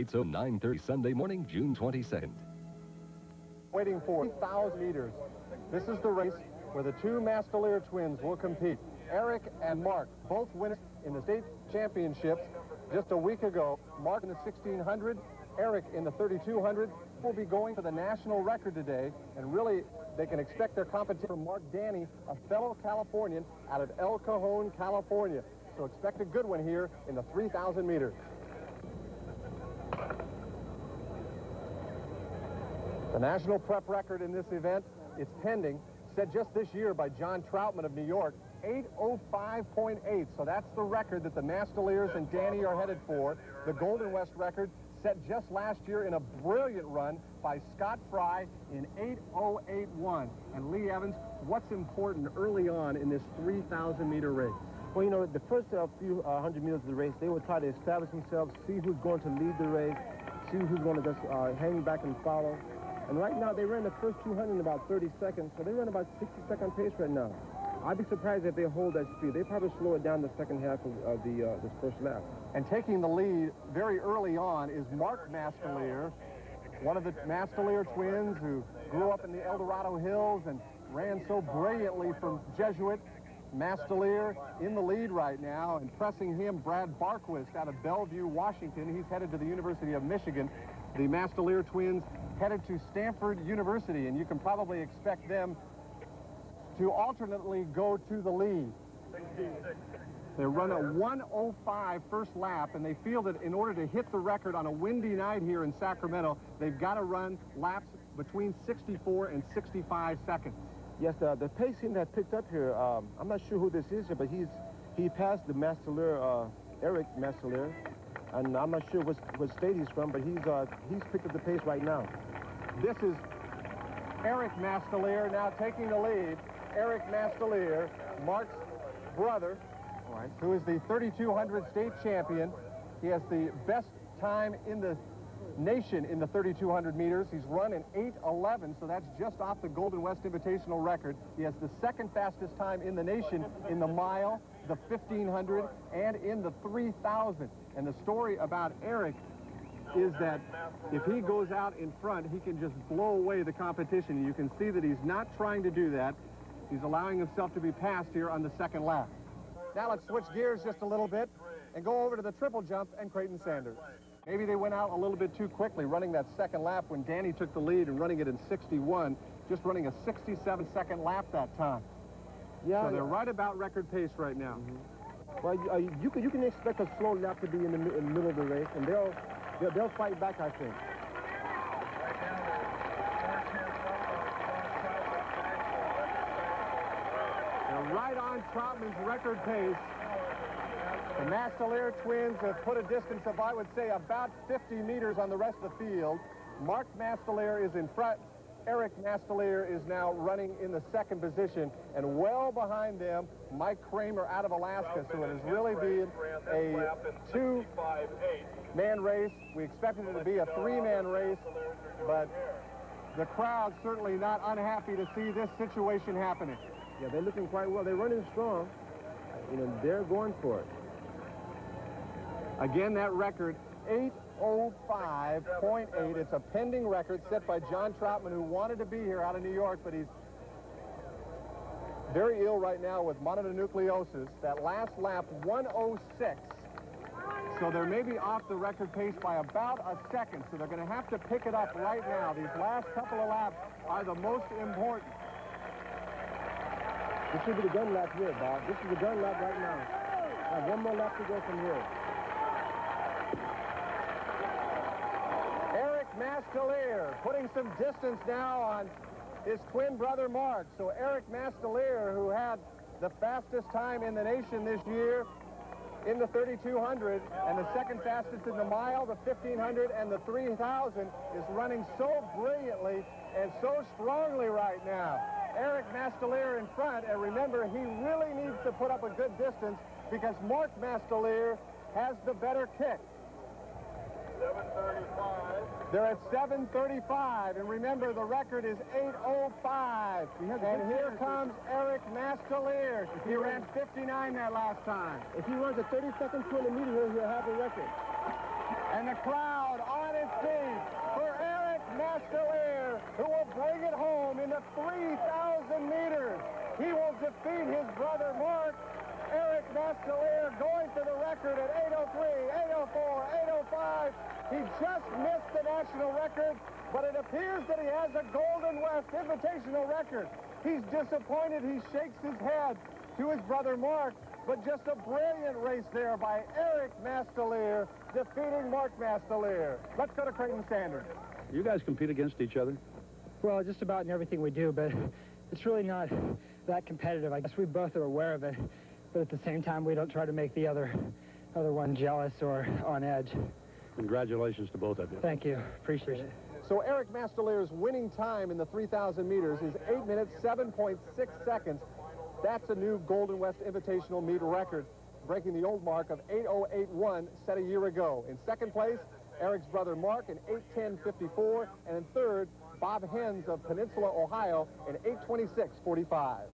Gates open 9:30 Sunday morning, June 22nd. Waiting for 3,000 meters. This is the race where the two Mastalir twins will compete. Eric and Mark, both winners in the state championships just a week ago. Mark in the 1600, Eric in the 3200 will be going for the national record today, and really they can expect their competition from Mark Danny, a fellow Californian out of El Cajon, California. So expect a good one here in the 3,000 meters. The national prep record in this event is pending, set just this year by John Troutman of New York, 8:05.8. So that's the record that the Mastaliers and Danny are headed for. The Golden West record set just last year in a brilliant run by Scott Fry in 8:08.1. And Lee Evans, what's important early on in this 3,000-meter race? Well, you know, the first few hundred meters of the race, they will try to establish themselves, see who's going to lead the race, see who's going to just hang back and follow. And right now, they ran the first 200 in about 30 seconds, so they run about 60-second pace right now. I'd be surprised if they hold that speed. They probably slow it down the second half of this first lap. And taking the lead very early on is Mark Mastalir, one of the Mastalir twins who grew up in the El Dorado Hills and ran so brilliantly from Jesuit. Mastalir in the lead right now, and pressing him, Brad Barquist out of Bellevue, Washington. He's headed to the University of Michigan. The Mastalir twins headed to Stanford University, and you can probably expect them to alternately go to the lead. They run a 1:05 first lap, and they feel that in order to hit the record on a windy night here in Sacramento, they've got to run laps between 64 and 65 seconds. Yes, the pace seems to have picked up here. I'm not sure who this is here, but he passed the Mastalir, Eric Mastalir, and I'm not sure what state he's from, but he's picked up the pace right now. This is Eric Mastalir now taking the lead. Eric Mastalir, Mark's brother, who is the 3,200 state champion. He has the best time in the nation in the 3,200 meters. He's run in 8:11, so that's just off the Golden West Invitational record. He has the second fastest time in the nation in the mile, the 1,500, and in the 3,000. And the story about Eric is that if he goes out in front, he can just blow away the competition. You can see that he's not trying to do that. He's allowing himself to be passed here on the second lap. Now let's switch gears just a little bit and go over to the triple jump and Creighton Sanders. Maybe they went out a little bit too quickly running that second lap when Danny took the lead and running it in 61, just running a 67-second lap that time. Yeah, so they're right about record pace right now. Well, you can expect a slow lap to be in the middle of the race, and they'll fight back, I think. They're right on Troutman's record pace. The Mastalir twins have put a distance of, I would say, about 50 meters on the rest of the field. Mark Mastalir is in front. Eric Mastalir is now running in the second position, and well behind them, Mike Kramer out of Alaska. So it has really been a two-man race. We expected it to be a three-man race, but the crowd's certainly not unhappy to see this situation happening. Yeah, they're looking quite well. They're running strong. You know, they're going for it. Again, that record, 8:05.8. It's a pending record set by John Troutman, who wanted to be here out of New York, but he's very ill right now with mononucleosis. That last lap, 1:06. So they're maybe off the record pace by about a second, so they're going to have to pick it up right now. These last couple of laps are the most important. This should be the gun lap here, Bob. This is the gun lap right now. One more lap to go from here. Eric Mastalir putting some distance now on his twin brother Mark. So Eric Mastalir, who had the fastest time in the nation this year in the 3,200 and the second fastest in the mile, the 1,500, and the 3,000, is running so brilliantly and so strongly right now. Eric Mastalir in front, and remember, he really needs to put up a good distance because Mark Mastalir has the better kick. 7:35. They're at 7:35, and remember, the record is 8:05. And here comes Eric Mastalir. He ran 59 that last time. If he runs a 30-second 200 meter, he'll have a record. And the crowd He just missed the national record, but it appears that he has a Golden West Invitational record. He's disappointed. He shakes his head to his brother Mark, but just a brilliant race there by Eric Mastalir, defeating Mark Mastalir. Let's go to Creighton Standard. You guys compete against each other? Well, just about in everything we do, but it's really not that competitive. I guess we both are aware of it, but at the same time, we don't try to make the other one jealous or on edge. Congratulations to both of you. Thank you. Appreciate it. So Eric Mastalir's winning time in the 3,000 meters is 8 minutes, 7.6 seconds. That's a new Golden West Invitational meet record, breaking the old mark of 8:08.1 set a year ago. In second place, Eric's brother Mark in 8:10.54, and in third, Bob Hens of Peninsula, Ohio in 8:26.45.